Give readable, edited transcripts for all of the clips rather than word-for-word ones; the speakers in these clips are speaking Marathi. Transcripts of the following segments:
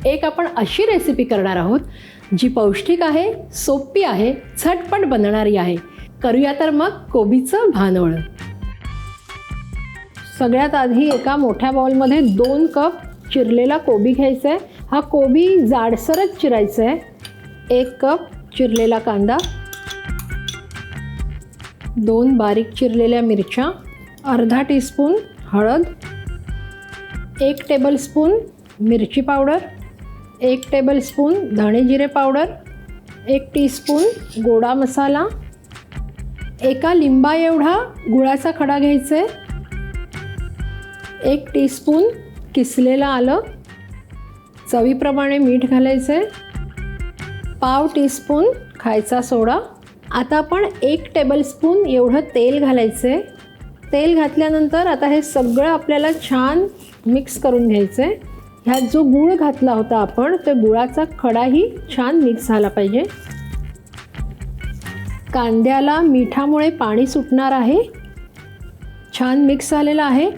एक आपण अशी रेसिपी करणार आहोत जी पौष्टिक आहे, सोपी आहे, झटपट बनणारी आहे. करूया तर मग कोबीचं भानवळं. सगळ्यात आधी एका मोठ्या बाउलमध्ये 2 कप चिरलेला कोबी घ्यायचा आहे. हा कोबी जाडसरच चिरायचा आहे. 1 कप चिरलेला कांदा, 2 बारीक चिरलेल्या मिरच्या, अर्धा टीस्पून हळद, 1 टेबलस्पून मिरची पावडर, 1 टेबलस्पून धणे जिरे पावडर, 1 टीस्पून गोडा मसाला, एका लिंबा एवढा गुळाचा खडा घ्यायचा आहे, 1 टीस्पून किसलेलं आलं, चवीप्रमाणे मीठ घालायचं आहे, पाव टीस्पून खायचा सोडा. आता आपण 1 टेबलस्पून एवढं तेल घालायचं आहे. तेल घातल्यानंतर आता हे सगळं आपल्याला छान मिक्स करून घ्यायचं आहे. ह्यात जो गूळ घातला होता आपण, त्या गुळाचा खडाही छान मिक्स झाला पाहिजे. कांद्याला मिठामुळे पाणी सुटणार आहे. छान मिक्स झालेलं आहे.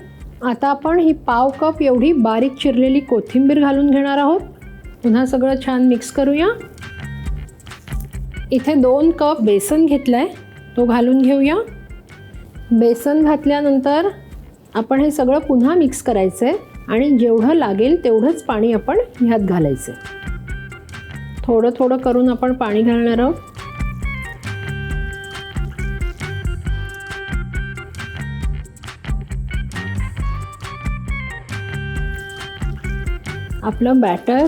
आता आपण ही पाव कप एवढी बारीक चिरलेली कोथिंबीर घालून घेणार आहोत. पुन्हा सगळं छान मिक्स करूया. इथे 2 कप बेसन घेतलं आहे, तो घालून घेऊया. बेसन घातल्यानंतर आपण हे सगळं पुन्हा मिक्स करायचं आहे आणि जेवढं लागेल तेवढंच पाणी आपण ह्यात घालायचं आहे. थोडं थोडं करून आपण पाणी घालणार आहोत. आपलं बॅटर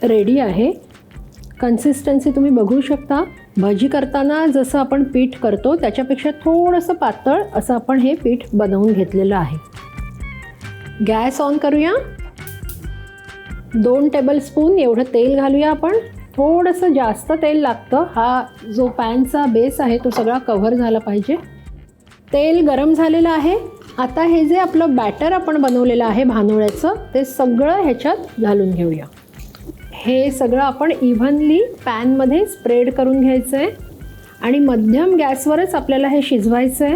रेडी आहे. कन्सिस्टन्सी तुम्ही बघू शकता. भजी करताना जसं आपण पीठ करतो त्याच्यापेक्षा थोडंसं पातळ असं आपण हे पीठ बनवून घेतलेलं आहे. गॅस ऑन करूया. 2 टेबलस्पून एवढं तेल घालूया आपण. थोडंसं जास्त तेल लागतं. हा जो पॅनचा बेस आहे तो सगळा कव्हर झाला पाहिजे. तेल गरम झालेलं आहे. आता हे जे आपलं बॅटर आपण बनवलेलं आहे भानवळ्याचं, ते सगळं ह्याच्यात घालून घेऊया. हे सगळं आपण इव्हनली पॅनमध्ये स्प्रेड करून घ्यायचं आहे आणि मध्यम गॅसवरच आपल्याला हे शिजवायचं आहे.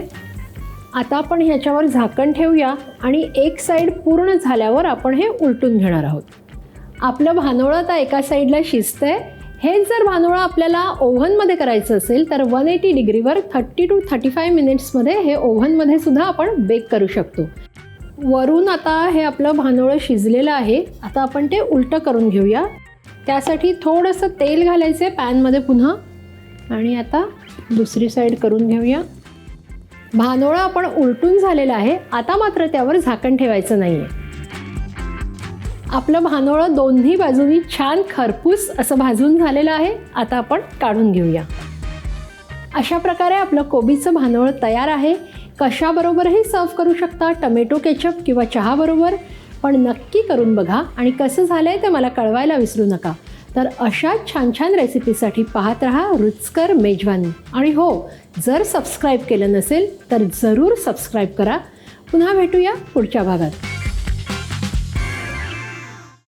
आता आपण ह्याच्यावर झाकण ठेवूया आणि एक साईड पूर्ण झाल्यावर आपण हे उलटून घेणार आहोत. आपलं भानवळं आता एका साईडला शिजतं आहे. हेच जर भानवळं आपल्याला ओव्हनमध्ये करायचं असेल तर 180 डिग्रीवर 30 to 35 मिनिट्समध्ये हे ओव्हनमध्ये सुद्धा आपण बेक करू शकतो. वरून आता हे आपलं भानवळं शिजलेलं आहे. आता आपण ते उलटं करून घेऊया. त्यासाठी थोडंसं तेल घालायचं आहे पॅनमध्ये पुन्हा आणि आता दुसरी साईड करून घेऊया. भानवळं आपण उलटून झालेलं आहे. आता मात्र त्यावर झाकण ठेवायचं नाही आहे. आपलं भानवळं दोन्ही बाजूनी छान खरपूस असं भाजून झालेलं आहे. आता आपण काढून घेऊया. अशा प्रकारे आपलं कोबीचं भानवळं तयार आहे. कशाबरोबरही सर्व करू शकता, टोमॅटो केचप किंवा चहाबरोबर. पण नक्की करून बघा आणि कसं झालं आहे ते मला कळवायला विसरू नका. तर अशा छान छान रेसिपीसाठी पाहत रहा रुचकर मेजवानी. आणि हो, जर सबस्क्राईब केलं नसेल तर जरूर सबस्क्राईब करा. पुन्हा भेटूया पुढच्या भागात.